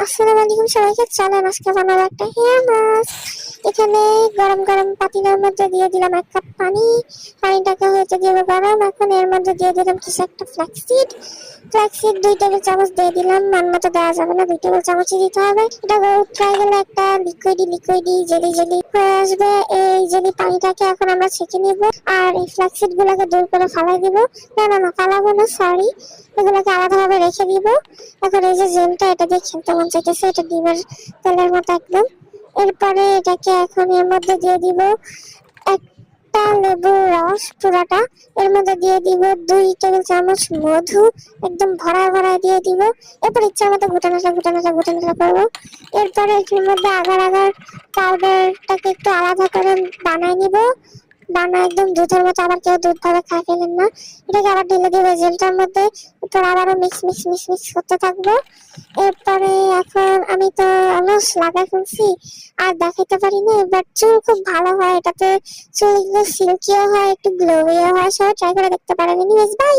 আসসালামু আলাইকুম সবাইকে। চলেন আজকে বানাবো একটা হেয়ার মাস্ক। এখানে গরম গরম পাতিলের মধ্যে দিয়ে দিলাম 1 কাপ পানি। পানিটাকে হয়েছে দিয়ে গরম। এখন এর মধ্যে দিয়ে দিলাম কিছু একটা ফ্ল্যাক্সিড। 2 টেবিল চামচ দিয়ে দিলাম। মান মতো দেওয়া যাবে না, 2 টেবিল চামচই দিতে হবে। এটা উতরাই গেলে একটা লিকুইডি জেলি জেলি হয়ে আসবে। এই জেলি পানিটাকে এখন আমরা ছেঁকে নিব আর এই ফ্ল্যাক্সিড গুলোকে দূর করে ফালাই দিব। না ফালাবো না, সরি, এগুলোকে আলাদাভাবে রেখে দিব। এখন এই যে জেলটা, এটা দিয়ে খেলতে মন চাইতেছে, এটা ডিমের তেলের মতো একদম। এরপরে এটাকে এখন এর মধ্যে দিয়ে দিব একটা লেবুর রস পুরাটা। এর মধ্যে দিয়ে দিব 2 টেবিল চামচ মধু, একদম ভরা দিয়ে দিব। এরপর ইচ্ছা মতো ঘুটানাটা করবো। এরপরে এর মধ্যে আগার পাউডারটাকে একটু আলাদা করে বানাই নিব। একদম দুধের মতো, আবার কেউ দুধ ভাবে খাই ফেলেন না। এটাকে আবার ঢেলে দিবে জেলটার মধ্যে। এরপর আবারও মিক্স করতে থাকবো। এরপরে এখন আমি তো অলস লাগাই ফেলছি, আর দেখাইতে পারি না। এবার চুল খুব ভালো হয় এটাতে, চুলগুলো সিল্কিও হয়, একটু গ্লোইও হয়। সবাই ট্রাই করে দেখতে পারেন। Anyways, by.